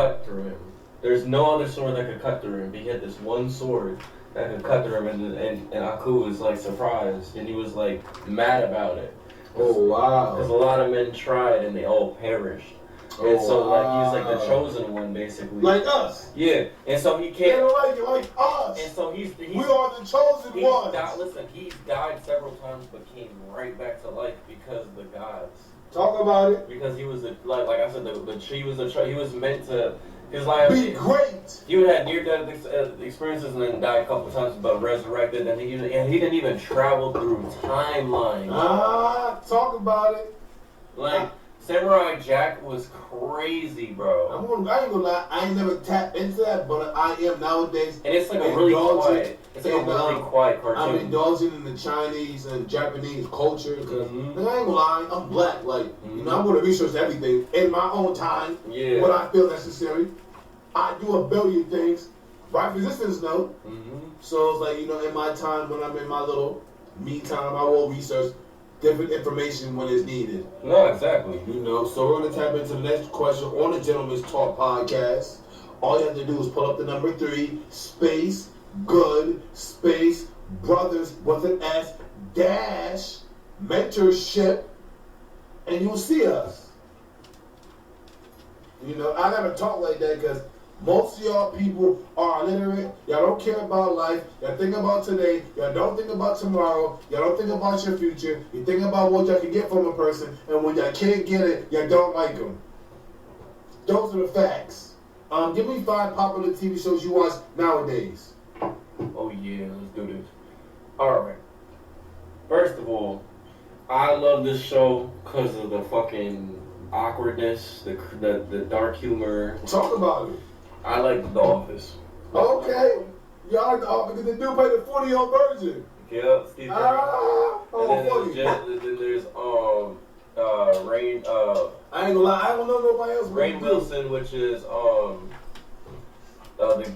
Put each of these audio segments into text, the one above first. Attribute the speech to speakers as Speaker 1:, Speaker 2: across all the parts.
Speaker 1: cut through him. There's no other sword that could cut through him. He had this one sword that could cut through him, and Aku was like surprised, and he was like mad about it.
Speaker 2: Oh wow!
Speaker 1: Because a lot of men tried and they all perished. And so like he's like the chosen one basically.
Speaker 2: Like us.
Speaker 1: Yeah. And so he can't.
Speaker 2: They don't like it like us.
Speaker 1: And so he's
Speaker 2: we are the chosen ones.
Speaker 1: Listen, he's died several times but came right back to life because of the gods.
Speaker 2: Talk about it.
Speaker 1: Because he was like I said, he was meant to. His life
Speaker 2: be great.
Speaker 1: He had near-death experiences and then died a couple of times, but resurrected. And he didn't even travel through timelines.
Speaker 2: Talk about it.
Speaker 1: Like Samurai Jack was crazy, bro.
Speaker 2: I ain't gonna lie, I ain't never tapped into that, but I am nowadays.
Speaker 1: And it's like a really quiet. It's like a really quiet cartoon.
Speaker 2: I'm indulging in the Chinese and Japanese culture because I ain't gonna lie, I'm black. Like you know, I'm gonna research everything in my own time when I feel necessary. I do a billion things. Rife Resistance though. So it's like, you know, in my time when I'm in my little me time, I will research different information when it's needed.
Speaker 1: No, exactly.
Speaker 2: You know, so we're gonna tap into the next question on the Gentleman's Talk podcast. All you have to do is pull up the number 3, space, good, space, brothers with an S, dash, mentorship, and you'll see us. You know, I gotta talk like that because most of y'all people are illiterate. Y'all don't care about life. Y'all think about today. Y'all don't think about tomorrow. Y'all don't think about your future. You think about what y'all can get from a person, and when y'all can't get it, y'all don't like them. Those are the facts. Give me 5 popular TV shows you watch nowadays.
Speaker 1: Oh yeah, let's do this. Alright. First of all, I love this show because of the fucking awkwardness, the dark humor.
Speaker 2: Talk about it.
Speaker 1: I like The Office.
Speaker 2: Okay. Y'all like The Office because they do play the 40-year-old version.
Speaker 1: Yeah, Steve then there's Rain
Speaker 2: I ain't gonna lie, I don't know nobody else.
Speaker 1: Rainn Wilson, which is the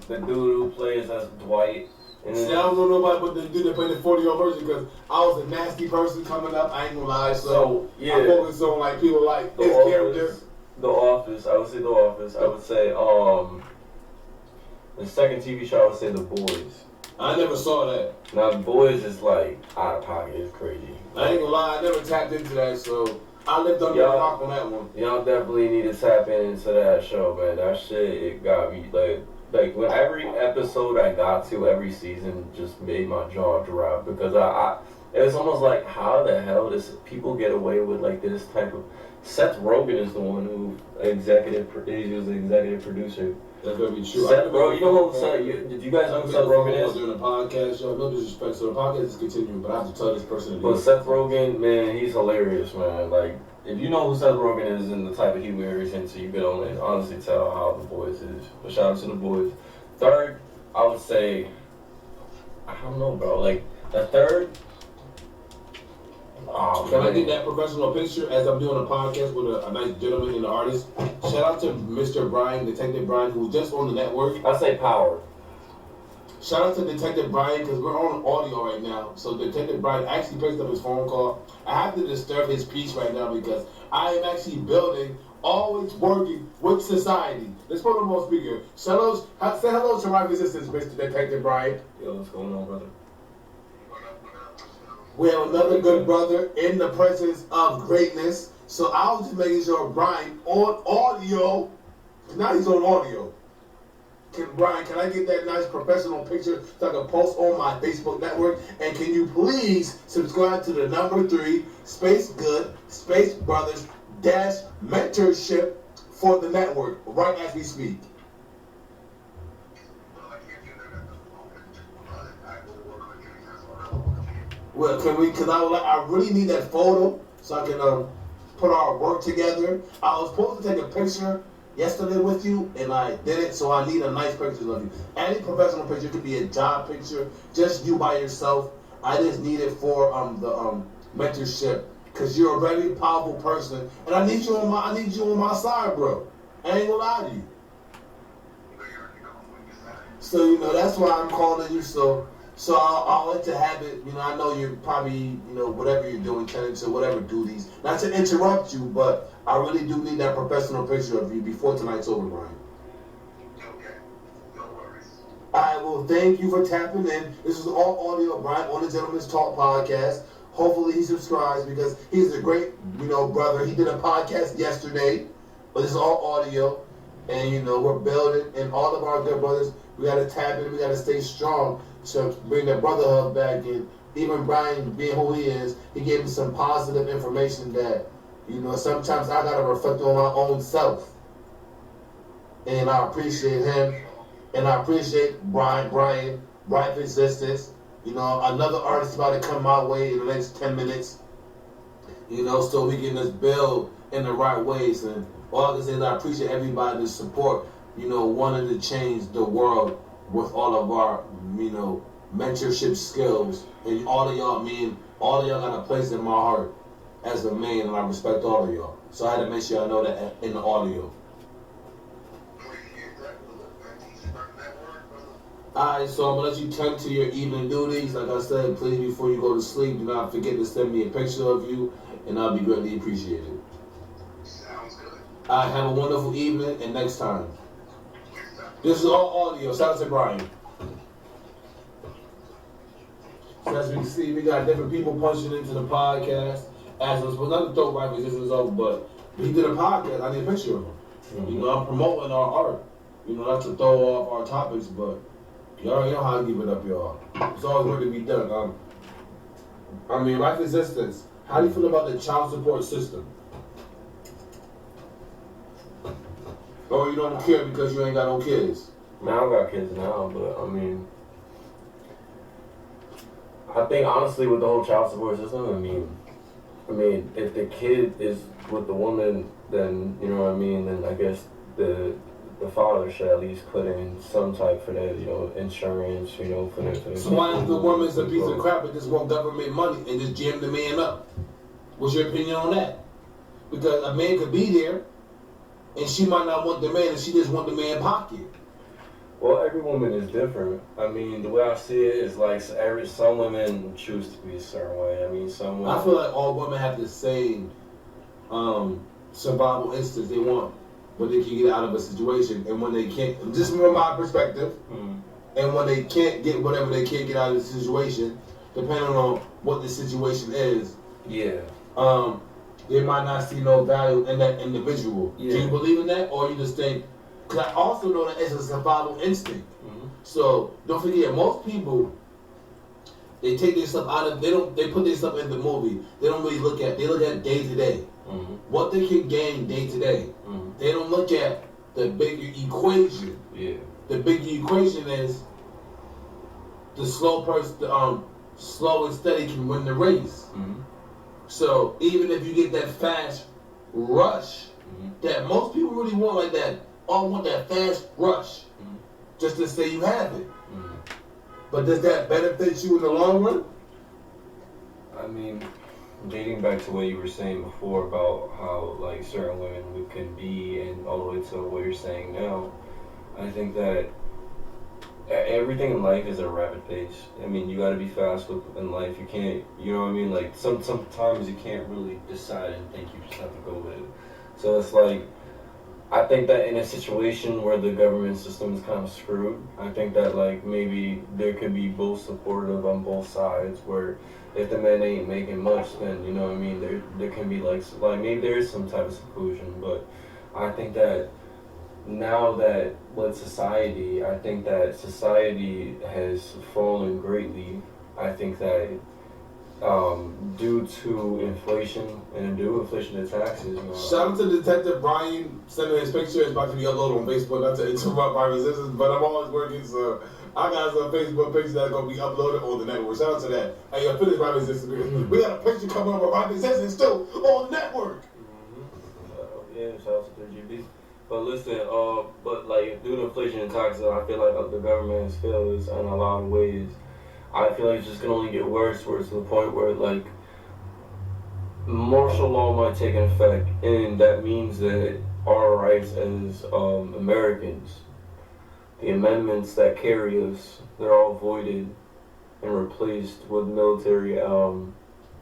Speaker 1: dude who plays as Dwight.
Speaker 2: See, I don't know nobody but the dude that played the 40-year-old version because I was a nasty person coming up. I ain't gonna lie, so yeah. I focus on like people like his character.
Speaker 1: The Office. I would say The Office. I would say the second TV show. I would say The Boys.
Speaker 2: I never saw that.
Speaker 1: Now The Boys is like out of pocket. It's crazy.
Speaker 2: I ain't gonna lie, I never tapped into that, so I lived under the rock on that one.
Speaker 1: Y'all definitely need to tap into that show, man. That shit, it got me like when every episode I got to, every season just made my jaw drop because it was almost like how the hell does people get away with like this type of. Seth Rogen is the one who he was the executive producer.
Speaker 2: That's very true.
Speaker 1: Seth Rogen, you know who did you guys know who Seth Rogen is?
Speaker 2: During the podcast show, no disrespect, so the podcast is continuing, but I have to tell this person.
Speaker 1: But Seth Rogen, man, he's hilarious, man. Like, if you know who Seth Rogen is and the type of humor he's into, you can only honestly tell how The Boys is. But shout out to The Boys. Third, I would say, I don't know, bro. Like, the third. Oh,
Speaker 2: can I get that professional picture as I'm doing a podcast with a nice gentleman and an artist? Shout out to Mr. Brian, Detective Brian, who's just on the network.
Speaker 1: I say Power.
Speaker 2: Shout out to Detective Brian because we're on audio right now. So Detective Brian actually picked up his phone call. I have to disturb his peace right now because I am actually building, always working with society. Let's put him on speaker. Say hello to Rife Resistance, Mr. Detective Brian.
Speaker 1: Yo, what's going on, brother?
Speaker 2: We have another good brother in the presence of greatness. So I was just making sure Brian on audio. Now he's on audio. Brian, can I get that nice professional picture so I can post on my Facebook network? And can you please subscribe to the number 3, Space Good, Space Brothers, dash mentorship for the network right as we speak. Well, can we? Because I really need that photo so I can put our work together. I was supposed to take a picture yesterday with you, and I didn't, so I need a nice picture of you. Any professional picture could be a job picture, just you by yourself. I just need it for the mentorship, because you're a very powerful person, and I need you on my side, bro. I ain't gonna lie to you. So that's why I'm calling you. So I'll let you have it. I know you're probably, whatever you're doing, tending to whatever duties. Not to interrupt you, but I really do need that professional picture of you before tonight's over, Brian. will thank you for tapping in. This is all audio, Brian, on the Gentleman's Talk podcast. Hopefully he subscribes because he's a great, brother. He did a podcast yesterday, but this is all audio. And, we're building. And all of our good brothers, we got to tap in. We got to stay strong to bring the brotherhood back in. Even Brian, being who he is, he gave me some positive information that, sometimes I got to reflect on my own self. And I appreciate him. And I appreciate Brian, Rife Existence. Another artist about to come my way in the next 10 minutes. So we can just build in the right ways. And all I can say is I appreciate everybody's support, wanting to change the world with all of our, mentorship skills. And all of y'all got a place in my heart as a man, and I respect all of y'all. So I had to make sure I know that in the audio. Alright, so I'm going to let you tend to your evening duties. Like I said, please, before you go to sleep, do not forget to send me a picture of you, and I'll be greatly appreciated.
Speaker 3: Sounds good.
Speaker 2: Alright, have a wonderful evening, and next time. This is all audio. Shout out to Brian. So as we can see, we got different people punching into the podcast. As us, well, not to throw Rife Existence over, but he did a podcast. I need a picture of him. Mm-hmm. I'm promoting our art. Not to throw off our topics, but y'all already know how I give it up, y'all. It's always going to be done. Rife Existence. How do you feel about the child support system? Or you don't care because you ain't got no kids?
Speaker 1: Man, I don't got kids now, but I think honestly with the whole child support system, if the kid is with the woman, then then I guess the father should at least put in some type for that, insurance, for that.
Speaker 2: So why if the woman's a piece of crap and just want government money and just jam the man up? What's your opinion on that? Because a man could be there and she might not want the man and she just want the man pocket.
Speaker 1: Well, every woman is different. The way I see it is like some women choose to be a certain way. Some women...
Speaker 2: I feel like all women have the same survival instincts. They want what they can get out of a situation, and when they can't, just from my perspective, and when they can't get whatever they can't get out of the situation, depending on what the situation is, they might not see no value in that individual. Yeah. Do you believe in that, or you just think? Because I also know that it's a survival instinct. Mm-hmm. So don't forget, most people, they take their stuff out of, they put their stuff in the movie. They don't really look at day to day. What they can gain day to day. They don't look at the bigger equation. Yeah. The bigger equation is the slow person, slow and steady can win the race. Mm-hmm. So even if you get that fast rush that most people really want, like that, all want that fast rush, just to say you have it. But does that benefit you in the long run?
Speaker 1: Dating back to what you were saying before about how like certain women can be, and all the way to what you're saying now, I think that everything in life is a rapid pace. You got to be fast in life. You can't, Like sometimes you can't really decide and think. You just have to go with it. So it's like, I think that in a situation where the government system is kind of screwed, I think that like maybe there could be both supportive on both sides. Where if the men ain't making much, then there can be like maybe there is some type of seclusion. But I think that now that with society, I think that society has fallen greatly. I think that due to inflation and to taxes.
Speaker 2: Shout out to Detective Brian sending his picture. It's about to be uploaded on Facebook. Not to interrupt my resistance, but I'm always working, so I got some Facebook pictures that are going to be uploaded on the network. Shout out to that. Hey, I finished my resistance. We got a picture coming up of my resistance too on the network.
Speaker 1: Yeah, shout out to 3GB. But listen, but like due to inflation and taxes, I feel like the government has failed us in a lot of ways. I feel like it's just gonna only get worse, to the point where like martial law might take effect, and that means that our rights as Americans, the amendments that carry us, they're all voided and replaced with military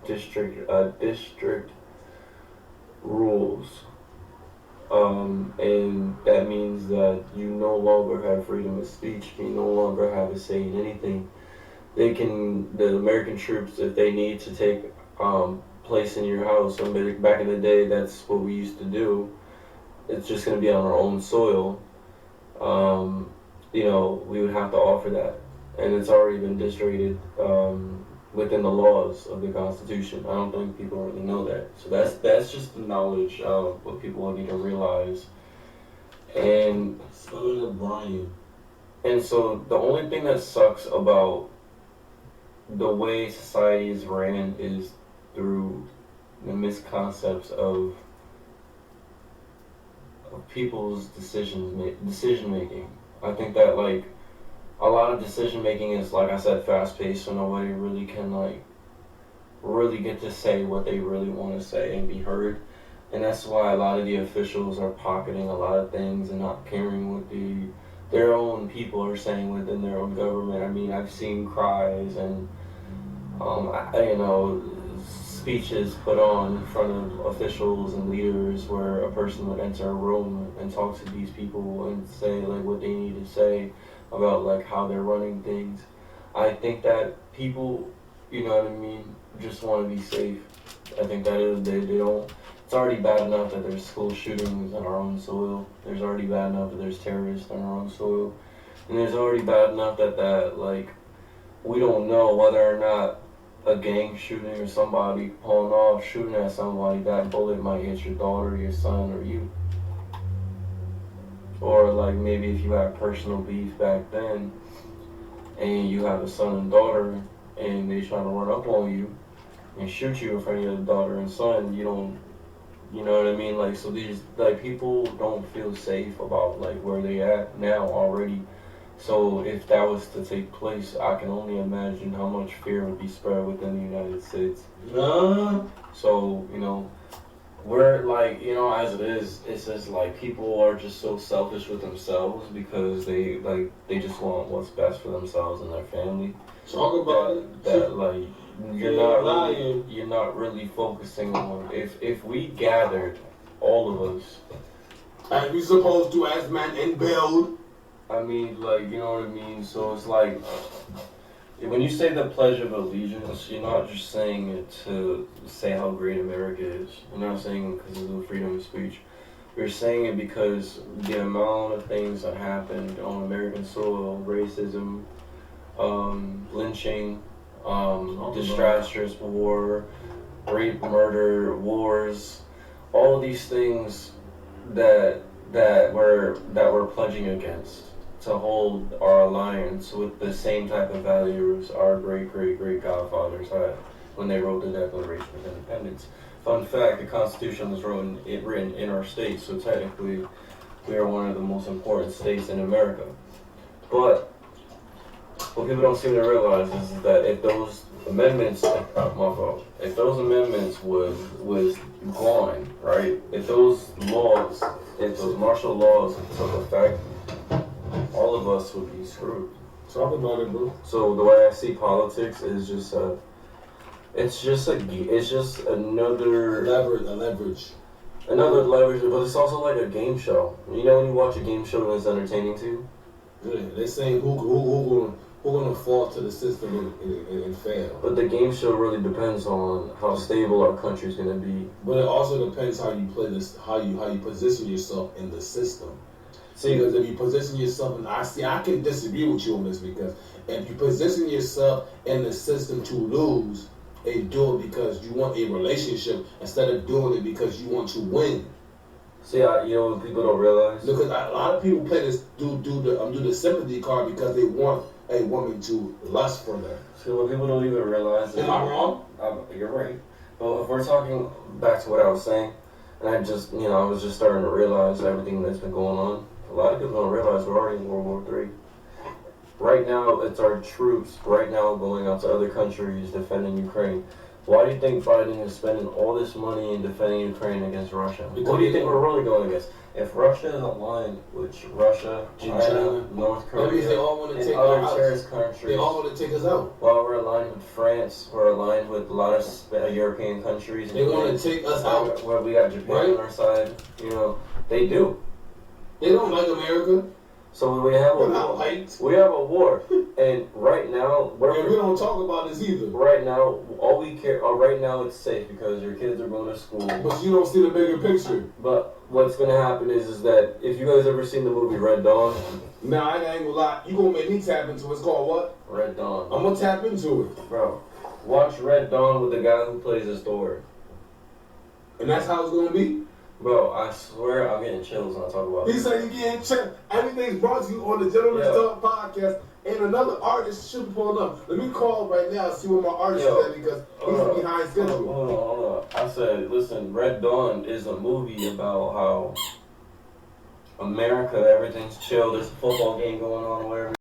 Speaker 1: district rules. And that means that you no longer have freedom of speech. You no longer have a say in anything. The American troops, if they need to take place in your house, back in the day, that's what we used to do. It's just going to be on our own soil. Um, we would have to offer that, and it's already been disrated within the laws of the Constitution. I don't think people really know that. So that's just the knowledge of what people need to realize. And
Speaker 2: Brian.
Speaker 1: And so the only thing that sucks about the way society is ran is through the misconcepts of people's decision making. I think that like a lot of decision making is, like I said, fast paced, so nobody really can really get to say what they really want to say and be heard. And that's why a lot of the officials are pocketing a lot of things and not caring what their own people are saying within their own government. I mean, I've seen cries and speeches put on in front of officials and leaders where a person would enter a room and talk to these people and say like what they need to say about like how they're running things. I think that people, you know what I mean, just want to be safe. I think that they don't. It's already bad enough that there's school shootings on our own soil. There's already bad enough that there's terrorists on our own soil, and there's already bad enough that like we don't know whether or not a gang shooting or somebody pulling off shooting at somebody, that bullet might hit your daughter, your son, or you. Or like maybe if you had personal beef back then and you have a son and daughter and they trying to run up on you and shoot you in front of your daughter and son, you know what I mean? Like, so these, like, people don't feel safe about like where they at now already. So if that was to take place, I can only imagine how much fear would be spread within the United States. So, we're like, as it is, it's just like people are just so selfish with themselves because they just want what's best for themselves and their family.
Speaker 2: Talk about it.
Speaker 1: That like you're not really focusing on if we gathered all of us
Speaker 2: as we supposed to as man and build.
Speaker 1: I mean, like, you know what I mean? So it's like, when you say the Pledge of Allegiance, you're not just saying it to say how great America is. You're not saying it because of the freedom of speech. You're saying it because the amount of things that happened on American soil, racism, lynching, disastrous war, rape, murder, wars, all of these things that we're pledging against, to hold our alliance with the same type of values our great godfathers had when they wrote the Declaration of Independence. Fun fact, the Constitution was written in our state, so technically we are one of the most important states in America. But what people don't seem to realize is that if those amendments, if those amendments was gone, right? If those martial laws took effect, all of us would be screwed.
Speaker 2: Talk about it, bro.
Speaker 1: So the way I see politics is it's just another
Speaker 2: leverage.
Speaker 1: Another leverage, but it's also like a game show. You know when you watch a game show and it's entertaining too?
Speaker 2: Yeah, they're saying who gonna fall to the system and fail.
Speaker 1: But the game show really depends on how stable our country's gonna be.
Speaker 2: But it also depends how you play this, how you position yourself in the system.
Speaker 1: See,
Speaker 2: because if you position yourself, and I can disagree with you on this, because if you position yourself in the system to lose, and do it because you want a relationship instead of doing it because you want to win.
Speaker 1: See, what people don't realize?
Speaker 2: Because a lot of people play this, do the sympathy card because they want a woman to lust for them.
Speaker 1: See, what people don't even realize.
Speaker 2: Am I wrong?
Speaker 1: You're right. But if we're talking back to what I was saying, and I was just starting to realize everything that's been going on. A lot of people don't realize we're already in World War III. Right now, it's our troops right now going out to other countries defending Ukraine. Why do you think Biden is spending all this money in defending Ukraine against Russia? What do you think we're really going against? If Russia is aligned with Russia, China, North Korea,
Speaker 2: they all want to take
Speaker 1: other terrorist countries,
Speaker 2: they all want to take us out.
Speaker 1: While we're aligned with France, we're aligned with a lot of European countries.
Speaker 2: They want to take us out.
Speaker 1: Where we got Japan on our side, They do.
Speaker 2: They don't like America.
Speaker 1: So we have a
Speaker 2: They're not
Speaker 1: war.
Speaker 2: liked.
Speaker 1: We have a war, and right now
Speaker 2: And we don't talk about this either.
Speaker 1: Right now, all we care. Right now, it's safe because your kids are going to school.
Speaker 2: But you don't see the bigger picture.
Speaker 1: But what's gonna happen is that if you guys ever seen the movie Red Dawn,
Speaker 2: Nah, I ain't gonna lie. You gonna make me tap into it. It's called what?
Speaker 1: Red Dawn.
Speaker 2: I'm gonna tap into it.
Speaker 1: Bro, watch Red Dawn with the guy who plays his Thor.
Speaker 2: And that's how it's gonna be?
Speaker 1: Bro, I swear I'm getting chills when I talk about
Speaker 2: He
Speaker 1: it.
Speaker 2: said he getting checked. Everything's brought to you on the Gentleman's Talk podcast. And another artist should be pulling up. Let me call right now and see where my artist is at because he's behind schedule.
Speaker 1: Hold on. I said, listen, Red Dawn is a movie about how America, everything's chill. There's a football game going on, wherever.